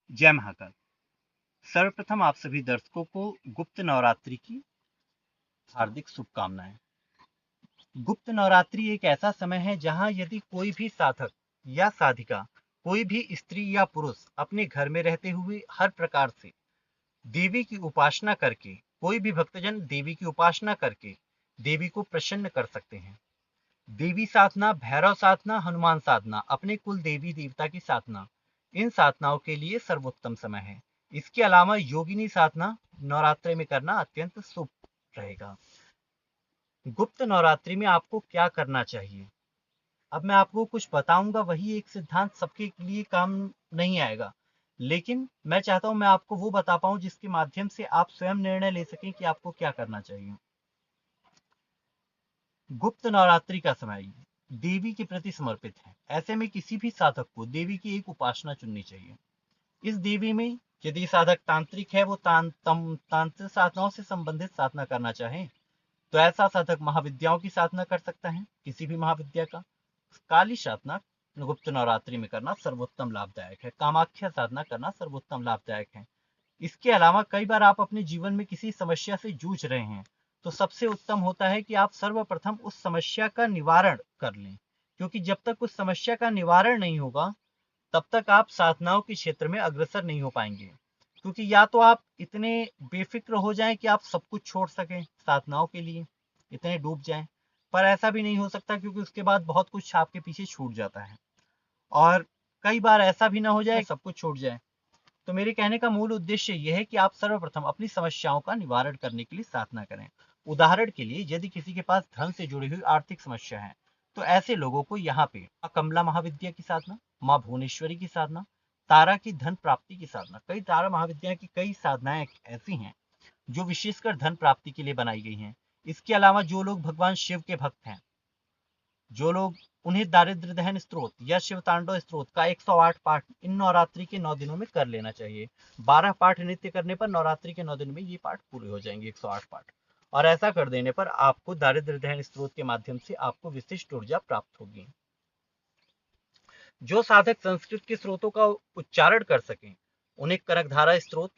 जय महाकाल। सर्वप्रथम आप सभी दर्शकों को गुप्त नवरात्रि की हार्दिक शुभकामनाएं। गुप्त नवरात्रि एक ऐसा समय है जहां यदि कोई भी साधक या साधिका, कोई भी स्त्री या पुरुष अपने घर में रहते हुए हर प्रकार से देवी की उपासना करके, कोई भी भक्तजन देवी की उपासना करके देवी को प्रसन्न कर सकते हैं। देवी साधना, भैरव साधना, हनुमान साधना, अपने कुल देवी देवता की साधना, इन साधनाओं के लिए सर्वोत्तम समय है। इसके अलावा योगिनी साधना नवरात्रि में करना अत्यंत शुभ रहेगा। गुप्त नवरात्रि में आपको क्या करना चाहिए, अब मैं आपको कुछ बताऊंगा, वही एक सिद्धांत सबके लिए काम नहीं आएगा, लेकिन मैं चाहता हूं मैं आपको वो बता पाऊं जिसके माध्यम से आप स्वयं निर्णय ले सकें कि आपको क्या करना चाहिए। गुप्त नवरात्रि का समय देवी के प्रति समर्पित है। ऐसे में किसी भी साधक को देवी की एक उपासना चुननी चाहिए। इस देवी में यदि साधक तांत्रिक है, वो तांत्रिक साधनाओं से संबंधित साधना करना चाहे तो ऐसा साधक महाविद्याओं की साधना कर सकता है, किसी भी महाविद्या का। काली साधना गुप्त नवरात्रि में करना सर्वोत्तम लाभदायक है। कामाख्या साधना करना सर्वोत्तम लाभदायक है। इसके अलावा कई बार आप अपने जीवन में किसी समस्या से जूझ रहे हैं, तो सबसे उत्तम होता है कि आप सर्वप्रथम उस समस्या का निवारण कर लें, क्योंकि जब तक उस समस्या का निवारण नहीं होगा तब तक आप साधनाओं के क्षेत्र में अग्रसर नहीं हो पाएंगे। क्योंकि या तो आप इतने बेफिक्र हो जाएं कि आप सब कुछ छोड़ सकें साधनाओं के लिए, इतने डूब जाएं, पर ऐसा भी नहीं हो सकता क्योंकि उसके बाद बहुत कुछ आपके पीछे छूट जाता है। और कई बार ऐसा भी ना हो जाए सब कुछ छूट जाए। तो मेरे कहने का मूल उद्देश्य यह है कि आप सर्वप्रथम अपनी समस्याओं का निवारण करने के लिए साधना करें। उदाहरण के लिए यदि किसी के पास धन से जुड़ी हुई आर्थिक समस्या है, तो ऐसे लोगों को यहाँ पे माँ कमला महाविद्या की साधना, माँ भुवनेश्वरी की साधना, तारा की धन प्राप्ति की साधना, कई तारा महाविद्या की कई साधनाएं ऐसी हैं जो विशेषकर धन प्राप्ति के लिए बनाई गई हैं। इसके अलावा जो लोग भगवान शिव के भक्त हैं, जो लोग, उन्हें दारिद्र दहन स्त्रोत या शिव तांडव स्त्रोत का 108 पाठ इन नवरात्रि के 9 दिनों में कर लेना चाहिए। 12 पाठ नित्य करने पर नवरात्रि के 9 दिन में ये पाठ पूरे हो जाएंगे, 108 पाठ। और ऐसा कर देने पर आपको दारिद्र दहन स्त्रोत के माध्यम से आपको विशिष्ट ऊर्जा प्राप्त होगी। जो साधक संस्कृत के स्त्रोतों का उच्चारण कर सकें, उन्हें करकधारा स्त्रोत,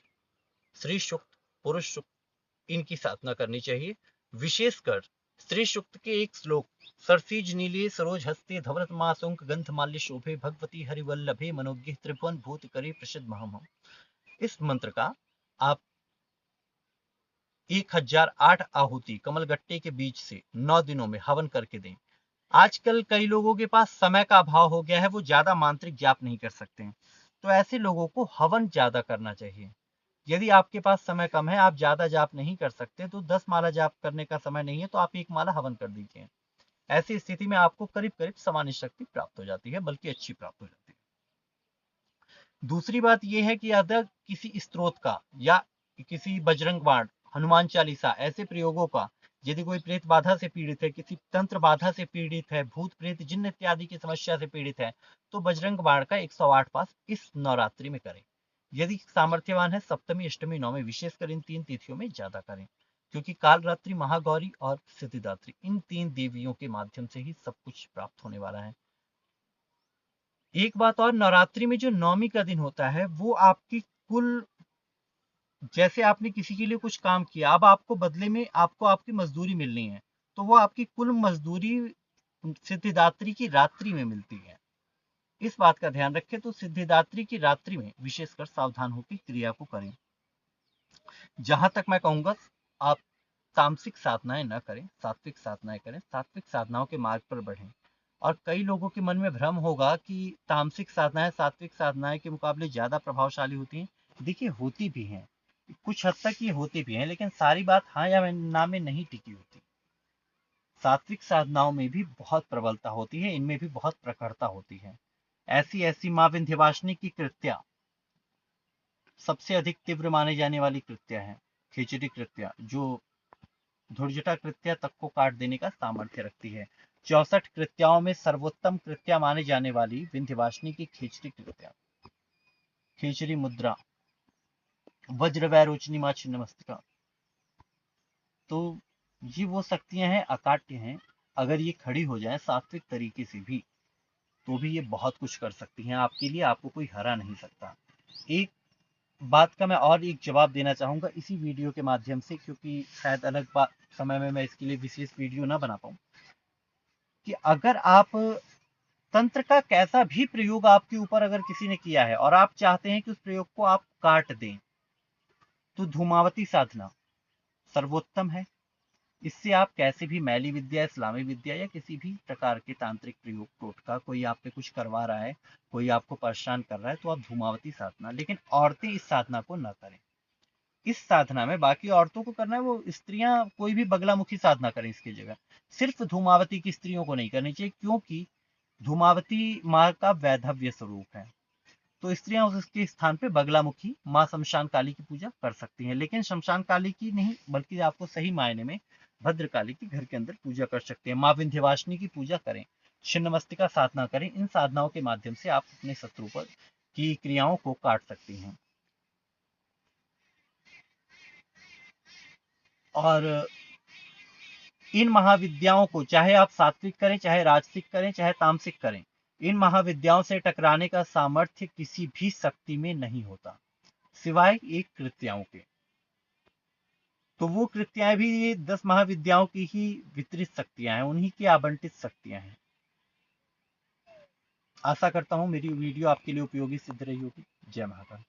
श्री सूक्त, पुरुष सूक्त, इनकी साधना करनी चाहिए। विशेषकर श्री सूक्त के एक श्लोक, सरसीज नीले सरोज हस्ते धवरत मासुंक गंध माल्य शोभे भगवती हरिवल्लभे मनोज्ञ त्रिभुवन भूत करे प्रसिद्ध महम, इस मंत्र का आप 1008 आहुति कमलगट्टे के बीच से 9 दिनों में हवन करके दें। आजकल कई लोगों के पास समय का अभाव हो गया है, वो ज्यादा मांत्रिक जाप नहीं कर सकते हैं, तो ऐसे लोगों को हवन ज्यादा करना चाहिए। यदि आपके पास समय कम है, आप ज्यादा जाप नहीं कर सकते, तो 10 माला जाप करने का समय नहीं है, तो आप 1 माला हवन कर दीजिए। ऐसी स्थिति में आपको करीब करीब सामान्य शक्ति प्राप्त हो जाती है, बल्कि अच्छी प्राप्त हो जाती है। दूसरी बात यह है कि अगर किसी स्त्रोत का या किसी बजरंग बाण, हनुमान चालीसा, ऐसे प्रयोगों का, यदि कोई प्रेत बाधा से पीड़ित है, किसी तंत्र बाधा से पीड़ित है, भूत प्रेत जिन्न इत्यादि की समस्या से पीड़ित है, तो बजरंग बाण का 108 पास इस नवरात्रि में करें। यदि सामर्थ्यवान है, सप्तमी, अष्टमी, नवमी, विशेषकर इन 3 तिथियों में ज्यादा करें, क्योंकि कालरात्रि, महागौरी और सिद्धिदात्री, इन 3 देवियों के माध्यम से ही सब कुछ प्राप्त होने वाला है। एक बात और, नवरात्रि में जो नवमी का दिन होता है, वो आपकी कुल, जैसे आपने किसी के लिए कुछ काम किया, अब आपको बदले में आपको आपकी मजदूरी मिलनी है, तो वो आपकी कुल मजदूरी सिद्धिदात्री की रात्रि में मिलती है। इस बात का ध्यान रखें, तो सिद्धिदात्री की रात्रि में विशेषकर सावधान होकर क्रिया को करें। जहां तक मैं कहूंगा, आप तामसिक साधनाएं न करें, सात्विक साधनाएं करें, सात्विक साधनाओं के मार्ग पर बढ़ें। और कई लोगों के मन में भ्रम होगा कि तामसिक साधनाएं सात्विक साधनाएं के मुकाबले ज्यादा प्रभावशाली होती हैं। देखिए, होती भी हैं, कुछ हद तक ये होती भी हैं, लेकिन सारी बात हाँ या ना में नहीं टिकी होती। सात्विक साधनाओं में भी बहुत प्रबलता होती है, इनमें भी बहुत प्रखरता होती है। ऐसी ऐसी माँ विंध्यवासिनी की कृत्या सबसे अधिक तीव्र माने जाने वाली कृत्या है, खिचड़ी कृत्या, जो धुर्जटा कृत्या तक को काट देने का सामर्थ्य रखती है। 64 कृत्याओं में सर्वोत्तम कृत्या माने जाने वाली विंध्यवासिनी की खिचड़ी कृत्या, खिचड़ी मुद्रा, वज्र वैरोचनी माँ छिन्नमस्तिका, तो ये वो शक्तियां हैं, अकाट्य हैं। अगर ये खड़ी हो जाए सात्विक तरीके से भी, तो भी ये बहुत कुछ कर सकती हैं आपके लिए, आपको कोई हरा नहीं सकता। एक बात का मैं और एक जवाब देना चाहूंगा इसी वीडियो के माध्यम से, क्योंकि शायद अलग बात समय में मैं इसके लिए विशेष वीडियो ना बना पाऊँ, कि अगर आप तंत्र का कैसा भी प्रयोग आपके ऊपर अगर किसी ने किया है और आप चाहते हैं कि उस प्रयोग को आप काट दें, तो धूमावती साधना सर्वोत्तम है। इससे आप कैसे भी मैली विद्या, इस्लामी विद्या या किसी भी प्रकार के तांत्रिक प्रयोग टोटका, कोई आप पे कुछ करवा रहा है, कोई आपको परेशान कर रहा है, तो आप धूमावती साधना, लेकिन औरतें इस साधना को न करें। इस साधना में बाकी औरतों को करना है, वो स्त्रियां कोई भी बगलामुखी साधना करें इसकी जगह, सिर्फ धूमावती की स्त्रियों को नहीं करनी चाहिए, क्योंकि धूमावती माँ का वैधव्य स्वरूप है। तो स्त्रियां उसके स्थान पे बगलामुखी माँ शमशान काली की पूजा कर सकती हैं, लेकिन शमशान काली की नहीं, बल्कि आपको सही मायने में भद्रकाली की घर के अंदर पूजा कर सकते हैं। माँ विंध्यवासिनी की पूजा करें, छिन्नमस्तिका साधना करें। इन साधनाओं के माध्यम से आप अपने शत्रु पर की क्रियाओं को काट सकती हैं। और इन महाविद्याओं को चाहे आप सात्विक करें, चाहे राजसिक करें, चाहे तामसिक करें, इन महाविद्याओं से टकराने का सामर्थ्य किसी भी शक्ति में नहीं होता, सिवाय एक कृत्याओं के। तो वो कृत्याएं भी ये 10 महाविद्याओं की ही वितरित शक्तियां हैं, उन्हीं की आवंटित शक्तियां हैं। आशा करता हूं मेरी वीडियो आपके लिए उपयोगी सिद्ध रही होगी। जय महाकाल।